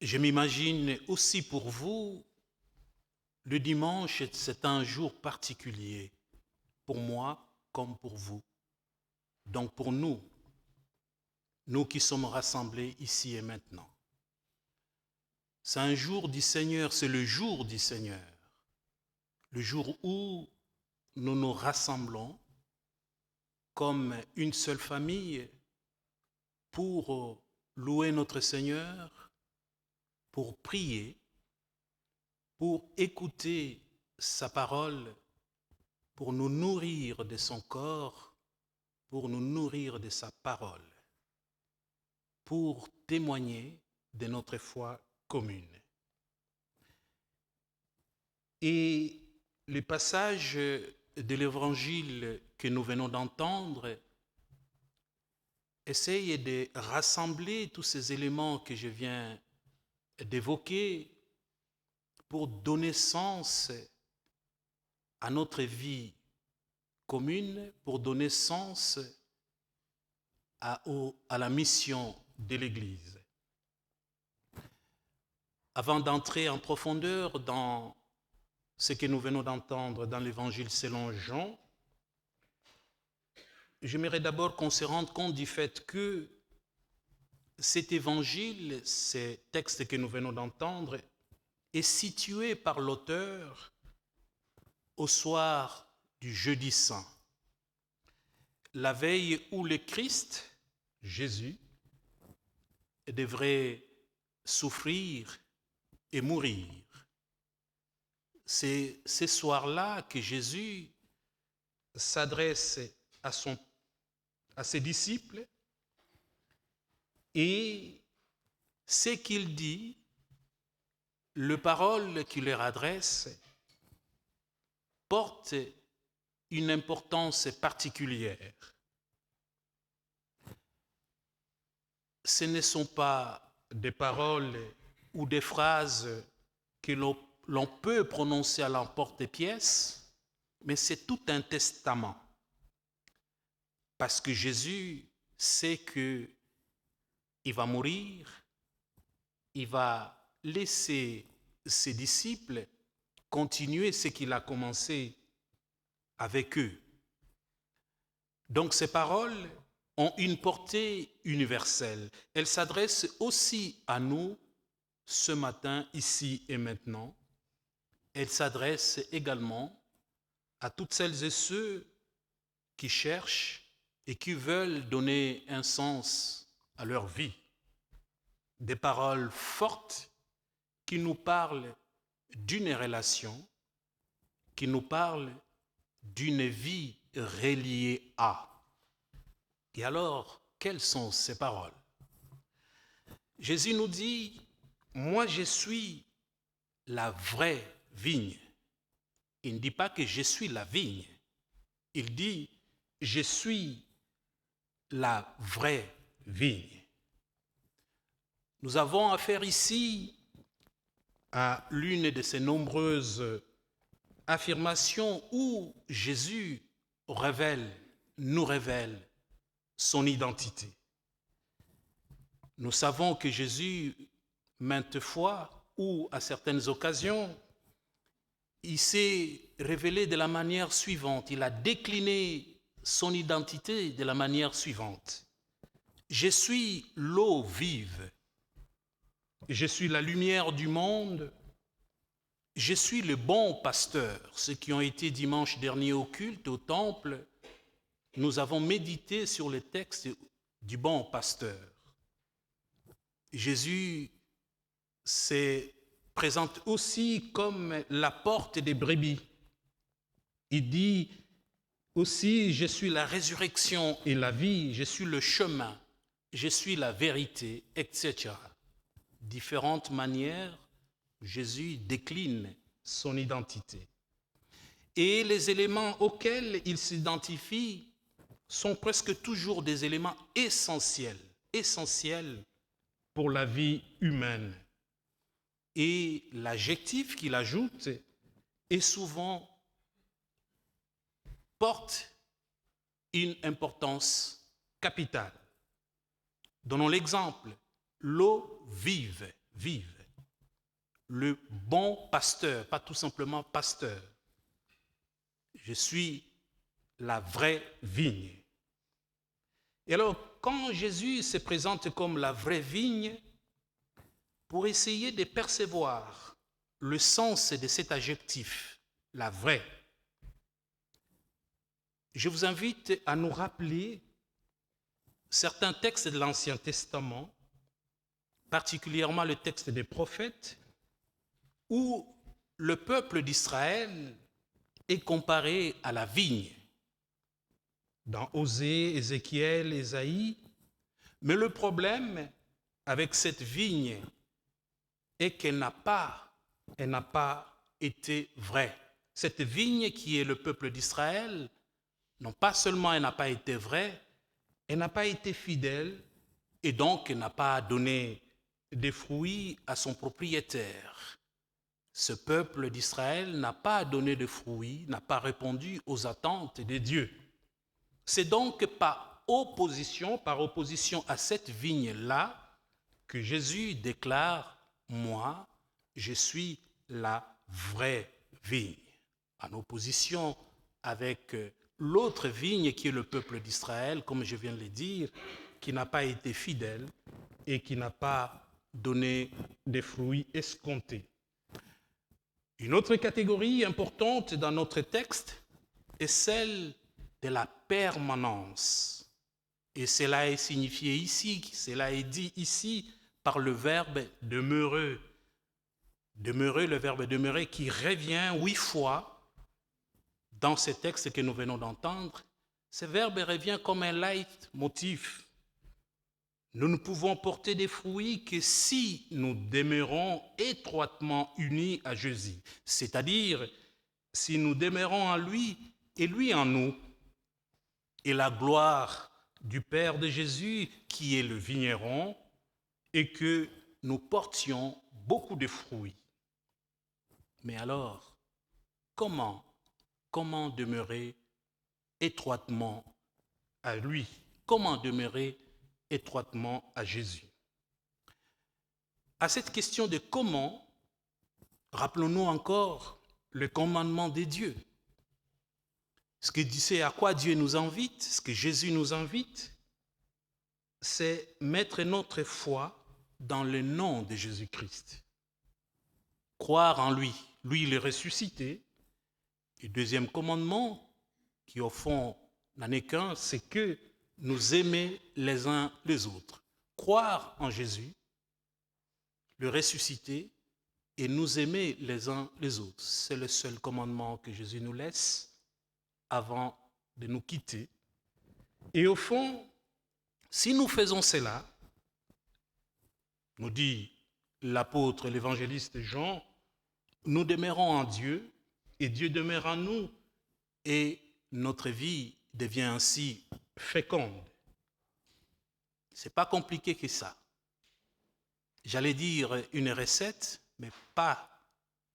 Je m'imagine aussi pour vous, le dimanche, c'est un jour particulier, pour moi comme pour vous. Donc pour nous, nous qui sommes rassemblés ici et maintenant. C'est un jour du Seigneur, c'est le jour du Seigneur. Le jour où nous nous rassemblons comme une seule famille pour louer notre Seigneur, pour prier, pour écouter sa parole, pour nous nourrir de son corps, pour nous nourrir de sa parole, pour témoigner de notre foi commune. Et le passage de l'évangile que nous venons d'entendre essaye de rassembler tous ces éléments que je viens d'évoquer pour donner sens à notre vie commune, pour donner sens à la mission de l'Église. Avant d'entrer en profondeur dans ce que nous venons d'entendre dans l'Évangile selon Jean, j'aimerais d'abord qu'on se rende compte du fait que cet Évangile, ces textes que nous venons d'entendre, est situé par l'auteur au soir du jeudi saint, la veille où le Christ, Jésus, devrait souffrir et mourir. C'est ce soir-là que Jésus s'adresse à ses disciples et ce qu'il dit, les paroles qu'il leur adresse, portent une importance particulière. Ce ne sont pas des paroles ou des phrases que l'on peut prononcer à l'emporte-pièce, mais c'est tout un testament. Parce que Jésus sait qu'il va mourir, il va laisser ses disciples continuer ce qu'il a commencé avec eux. Donc ces paroles ont une portée universelle. Elles s'adressent aussi à nous ce matin, ici et maintenant. Elles s'adressent également à toutes celles et ceux qui cherchent et qui veulent donner un sens à leur vie. Des paroles fortes qui nous parlent d'une relation, qui nous parlent d'une vie reliée à. Et alors, quelles sont ces paroles? Jésus nous dit, moi je suis la vraie vigne. Il ne dit pas que je suis la vigne. Il dit, je suis la vraie vigne. Nous avons affaire ici à l'une de ces nombreuses affirmations où Jésus nous révèle son identité. Nous savons que Jésus, maintes fois ou à certaines occasions, il s'est révélé de la manière suivante, il a décliné son identité de la manière suivante. Je suis l'eau vive, je suis la lumière du monde, je suis le bon pasteur. Ceux qui ont été dimanche dernier au culte, au temple, nous avons médité sur le texte du bon pasteur. Jésus se présente aussi comme la porte des brebis. Il dit aussi, je suis la résurrection et la vie, je suis le chemin, je suis la vérité, etc. Différentes manières, Jésus décline son identité. Et les éléments auxquels il s'identifie sont presque toujours des éléments essentiels pour la vie humaine. Et l'adjectif qu'il ajoute est souvent porte une importance capitale. Donnons l'exemple, l'eau vive. le bon pasteur, pas tout simplement pasteur. Je suis la vraie vigne. Et alors, quand Jésus se présente comme la vraie vigne, pour essayer de percevoir le sens de cet adjectif, la vraie, je vous invite à nous rappeler certains textes de l'Ancien Testament, particulièrement le texte des prophètes, où le peuple d'Israël est comparé à la vigne, dans Osée, Ézéchiel, Ésaïe. Mais le problème avec cette vigne est qu'elle n'a pas été vraie. Cette vigne qui est le peuple d'Israël, non pas seulement elle n'a pas été vraie, elle n'a pas été fidèle et donc elle n'a pas donné des fruits à son propriétaire. Ce peuple d'Israël n'a pas donné de fruits, n'a pas répondu aux attentes de Dieu. C'est donc par opposition à cette vigne-là que Jésus déclare « Moi, je suis la vraie vigne », en opposition avec l'autre vigne qui est le peuple d'Israël, comme je viens de le dire, qui n'a pas été fidèle et qui n'a pas donné des fruits escomptés. Une autre catégorie importante dans notre texte est celle de la permanence. Et cela est signifié ici, cela est dit ici par le verbe demeurer. Demeurer, le verbe demeurer qui revient 8 fois dans ce texte que nous venons d'entendre. Ce verbe revient comme un leitmotiv. Nous ne pouvons porter des fruits que si nous demeurons étroitement unis à Jésus, c'est-à-dire si nous demeurons en lui et lui en nous. Et la gloire du Père de Jésus, qui est le vigneron, et que nous portions beaucoup de fruits. Mais alors, comment demeurer étroitement à lui? Comment demeurer étroitement à Jésus? À cette question de comment, rappelons-nous encore le commandement de Dieu. C'est à quoi Dieu nous invite, ce que Jésus nous invite, c'est mettre notre foi dans le nom de Jésus-Christ. Croire en lui, lui le ressuscité. Et deuxième commandement, qui au fond n'en est qu'un, c'est que nous aimer les uns les autres. Croire en Jésus, le ressuscité, et nous aimer les uns les autres. C'est le seul commandement que Jésus nous laisse avant de nous quitter. Et au fond, si nous faisons cela, nous dit l'apôtre, l'évangéliste Jean, nous demeurons en Dieu et Dieu demeure en nous et notre vie devient ainsi féconde. Ce n'est pas compliqué que ça. J'allais dire une recette, mais pas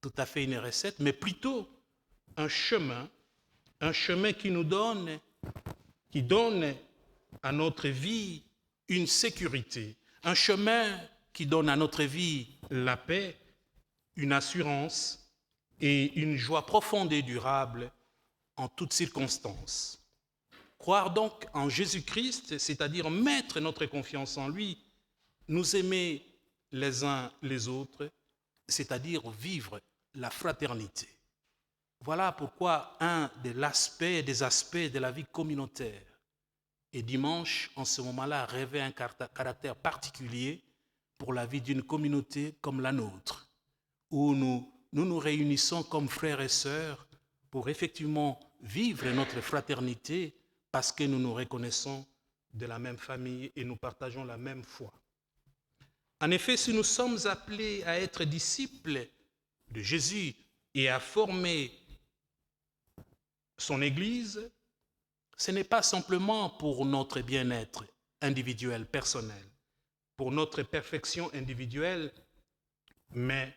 tout à fait une recette, mais plutôt un chemin qui donne à notre vie une sécurité, un chemin qui donne à notre vie la paix, une assurance et une joie profonde et durable en toutes circonstances. Croire donc en Jésus-Christ, c'est-à-dire mettre notre confiance en lui, nous aimer les uns les autres, c'est-à-dire vivre la fraternité. Voilà pourquoi un des aspects de la vie communautaire. Et dimanche, en ce moment-là, revêt un caractère particulier pour la vie d'une communauté comme la nôtre, où nous réunissons comme frères et sœurs pour effectivement vivre notre fraternité parce que nous nous reconnaissons de la même famille et nous partageons la même foi. En effet, si nous sommes appelés à être disciples de Jésus et à former son Église, ce n'est pas simplement pour notre bien-être individuel, personnel, pour notre perfection individuelle, mais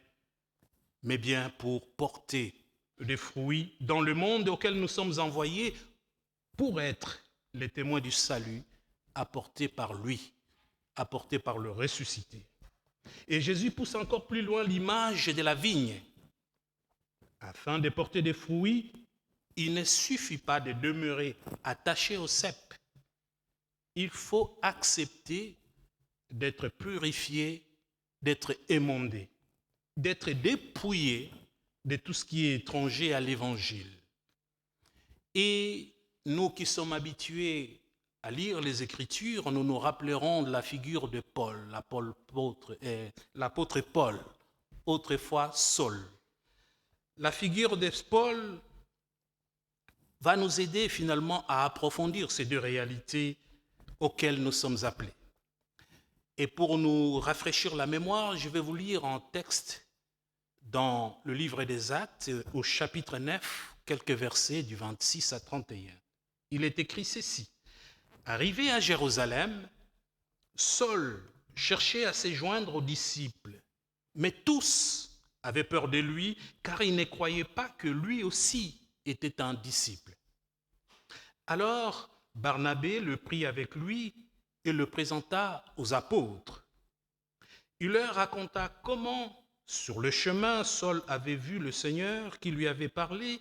bien pour porter des fruits dans le monde auquel nous sommes envoyés pour être les témoins du salut apporté par lui, apporté par le ressuscité. Et Jésus pousse encore plus loin l'image de la vigne. Afin de porter des fruits, il ne suffit pas de demeurer attaché au cep. Il faut accepter d'être purifié, d'être émondé, d'être dépouillé de tout ce qui est étranger à l'Évangile. Et nous qui sommes habitués à lire les Écritures, nous nous rappellerons de la figure de Paul, l'apôtre Paul, autrefois Saul. La figure de Paul va nous aider finalement à approfondir ces deux réalités auxquelles nous sommes appelés. Et pour nous rafraîchir la mémoire, je vais vous lire un texte dans le livre des Actes, au chapitre 9, quelques versets du 26 à 31. Il est écrit ceci. Arrivé à Jérusalem, Saul cherchait à se joindre aux disciples, mais tous avaient peur de lui, car ils ne croyaient pas que lui aussi était un disciple. Alors Barnabé le prit avec lui et le présenta aux apôtres. Il leur raconta comment, sur le chemin, Saul avait vu le Seigneur qui lui avait parlé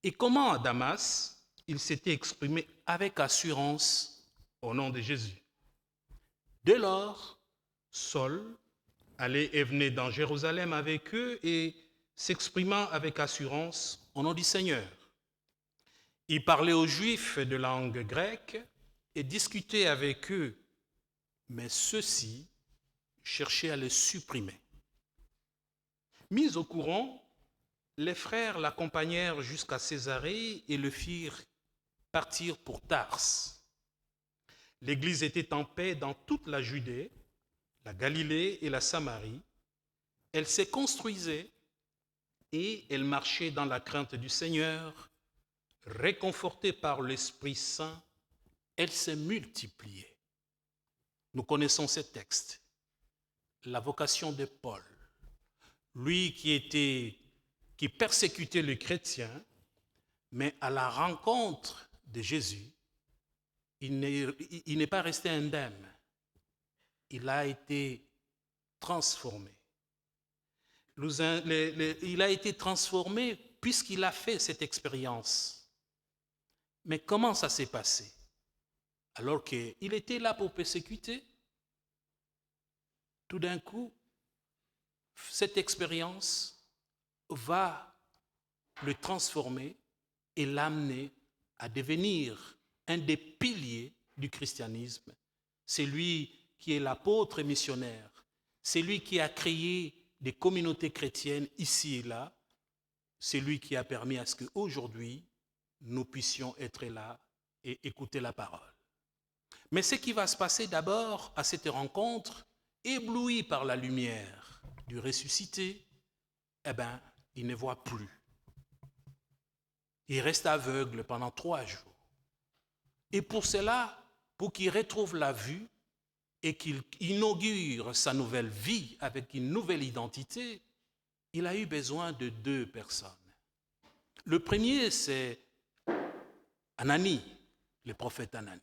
et comment à Damas, il s'était exprimé avec assurance au nom de Jésus. Dès lors, Saul allait et venait dans Jérusalem avec eux et s'exprimant avec assurance au nom du Seigneur. Il parlait aux Juifs de langue grecque et discutait avec eux, mais ceux-ci cherchaient à le supprimer. Mis au courant, les frères l'accompagnèrent jusqu'à Césarée et le firent partir pour Tars. L'Église était en paix dans toute la Judée, la Galilée et la Samarie. Elle s'est construisée et elle marchait dans la crainte du Seigneur. Réconfortée par l'Esprit Saint, elle s'est multipliée. Nous connaissons ce texte. La vocation de Paul, lui qui persécutait les chrétiens, mais à la rencontre de Jésus, il n'est pas resté indemne. Il a été transformé. Il a été transformé puisqu'il a fait cette expérience. Mais comment ça s'est passé? Alors qu'il était là pour persécuter, tout d'un coup, cette expérience va le transformer et l'amener à devenir un des piliers du christianisme. C'est lui qui est l'apôtre missionnaire. C'est lui qui a créé des communautés chrétiennes ici et là. C'est lui qui a permis à ce qu'aujourd'hui, nous puissions être là et écouter la parole. Mais ce qui va se passer d'abord à cette rencontre, ébloui par la lumière du ressuscité, il ne voit plus. Il reste aveugle pendant 3 jours. Et pour cela, pour qu'il retrouve la vue et qu'il inaugure sa nouvelle vie avec une nouvelle identité, il a eu besoin de 2 personnes. Le premier, c'est Ananie, le prophète Ananie,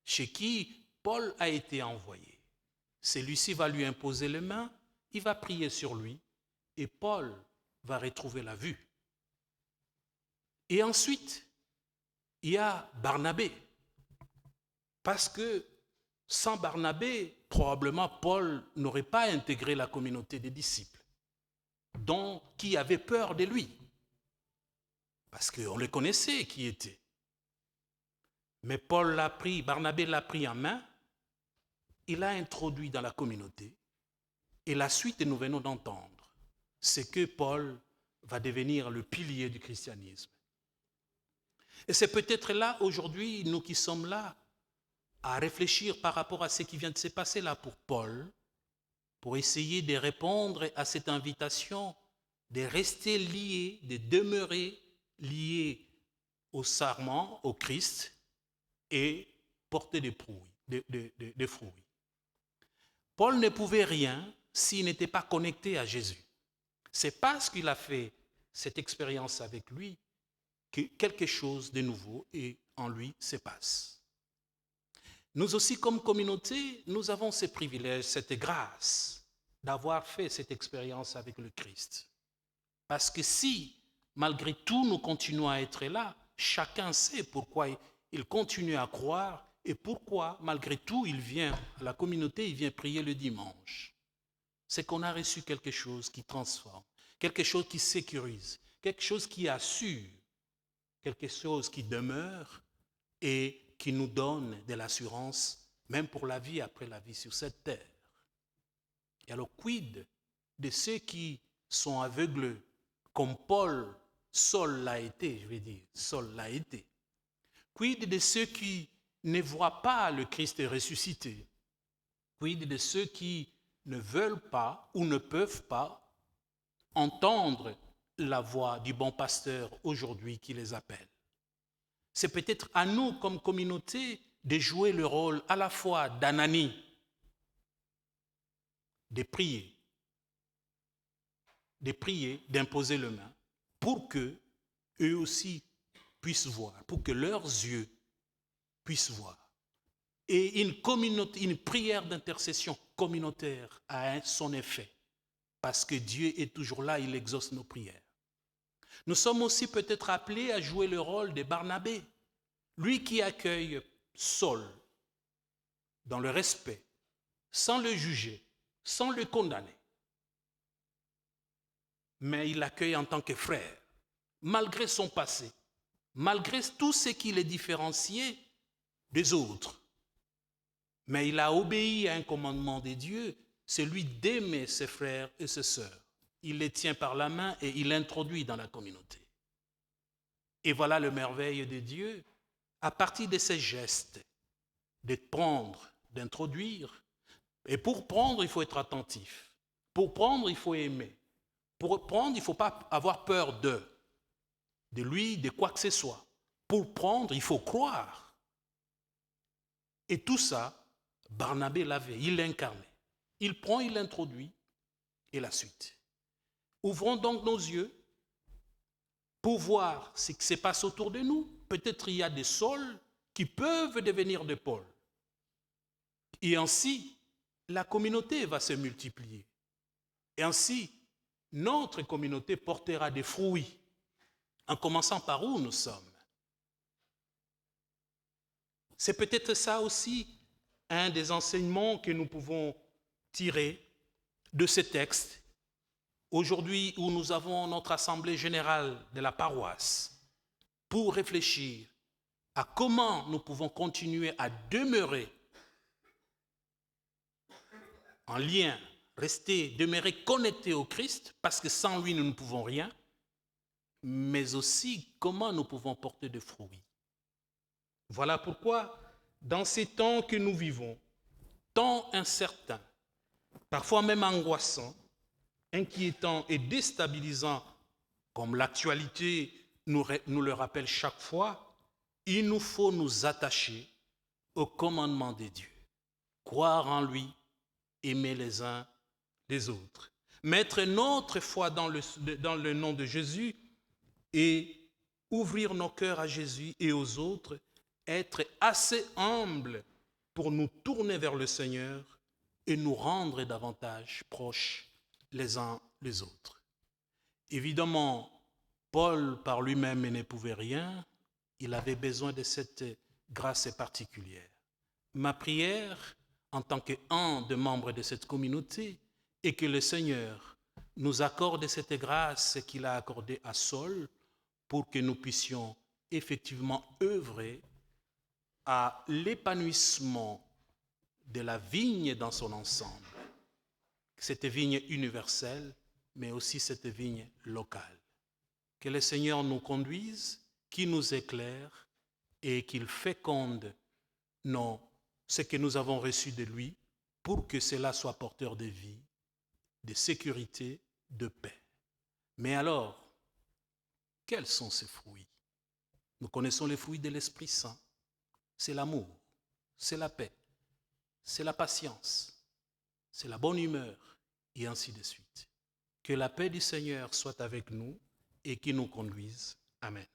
chez qui Paul a été envoyé. Celui-ci va lui imposer les mains, il va prier sur lui et Paul va retrouver la vue. Et ensuite, il y a Barnabé, parce que sans Barnabé, probablement Paul n'aurait pas intégré la communauté des disciples, qui avaient peur de lui, parce qu'on le connaissait qui était. Mais Barnabé l'a pris en main, il l'a introduit dans la communauté, et la suite nous venons d'entendre, c'est que Paul va devenir le pilier du christianisme. Et c'est peut-être là, aujourd'hui, nous qui sommes là, à réfléchir par rapport à ce qui vient de se passer là pour Paul, pour essayer de répondre à cette invitation de rester lié, de demeurer lié au sarment, au Christ, et porter des fruits. Paul ne pouvait rien s'il n'était pas connecté à Jésus. C'est parce qu'il a fait cette expérience avec lui que quelque chose de nouveau en lui se passe. Nous aussi, comme communauté, nous avons ce privilège, cette grâce d'avoir fait cette expérience avec le Christ. Parce que si, malgré tout, nous continuons à être là, chacun sait pourquoi il continue à croire et pourquoi, malgré tout, il vient à la communauté, il vient prier le dimanche. C'est qu'on a reçu quelque chose qui transforme, quelque chose qui sécurise, quelque chose qui assure, quelque chose qui demeure et qui nous donne de l'assurance, même pour la vie après la vie sur cette terre. Et alors, quid de ceux qui sont aveugles, comme Saul l'a été, je vais dire, Saul l'a été. Quid de ceux qui ne voient pas le Christ ressuscité? Quid de ceux qui ne veulent pas ou ne peuvent pas entendre la voix du bon pasteur aujourd'hui qui les appelle? C'est peut-être à nous, comme communauté, de jouer le rôle à la fois d'Ananie, de prier, d'imposer les mains, pour que eux aussi puissent voir, pour que leurs yeux puissent voir. Et une prière d'intercession communautaire a son effet, parce que Dieu est toujours là, il exauce nos prières. Nous sommes aussi peut-être appelés à jouer le rôle de Barnabé, lui qui accueille Saul dans le respect, sans le juger, sans le condamner. Mais il l'accueille en tant que frère, malgré son passé, malgré tout ce qui les différenciait des autres. Mais il a obéi à un commandement de Dieu, celui d'aimer ses frères et ses sœurs. Il les tient par la main et il l'introduit dans la communauté. Et voilà le merveille de Dieu, à partir de ces gestes, de prendre, d'introduire. Et pour prendre, il faut être attentif. Pour prendre, il faut aimer. Pour prendre, il ne faut pas avoir peur de lui, de quoi que ce soit. Pour prendre, il faut croire. Et tout ça, Barnabé l'avait, il l'incarnait. Il prend, il l'introduit, et la suite. Ouvrons donc nos yeux pour voir ce qui se passe autour de nous. Peut-être il y a des Sauls qui peuvent devenir des Paul. Et ainsi, la communauté va se multiplier. Et ainsi, notre communauté portera des fruits, en commençant par où nous sommes. C'est peut-être ça aussi un des enseignements que nous pouvons tirer de ce texte. Aujourd'hui où nous avons notre assemblée générale de la paroisse, pour réfléchir à comment nous pouvons continuer à demeurer en lien, demeurer connectés au Christ, parce que sans lui nous ne pouvons rien, mais aussi comment nous pouvons porter des fruits. Voilà pourquoi, dans ces temps que nous vivons, temps incertains, parfois même angoissants, inquiétants et déstabilisants, comme l'actualité nous le rappelle chaque fois, il nous faut nous attacher au commandement de Dieu, croire en lui, aimer les uns les autres, mettre notre foi dans le nom de Jésus et ouvrir nos cœurs à Jésus et aux autres, être assez humble pour nous tourner vers le Seigneur et nous rendre davantage proches les uns les autres. Évidemment, Paul par lui-même ne pouvait rien, il avait besoin de cette grâce particulière. Ma prière, en tant qu'un des membres de cette communauté, est que le Seigneur nous accorde cette grâce qu'il a accordée à Saul pour que nous puissions effectivement œuvrer à l'épanouissement de la vigne dans son ensemble, cette vigne universelle, mais aussi cette vigne locale. Que le Seigneur nous conduise, qu'il nous éclaire et qu'il féconde ce que nous avons reçu de lui pour que cela soit porteur de vie, de sécurité, de paix. Mais alors, quels sont ces fruits? Nous connaissons les fruits de l'Esprit Saint. C'est l'amour, c'est la paix, c'est la patience, c'est la bonne humeur, et ainsi de suite. Que la paix du Seigneur soit avec nous et qu'il nous conduise. Amen.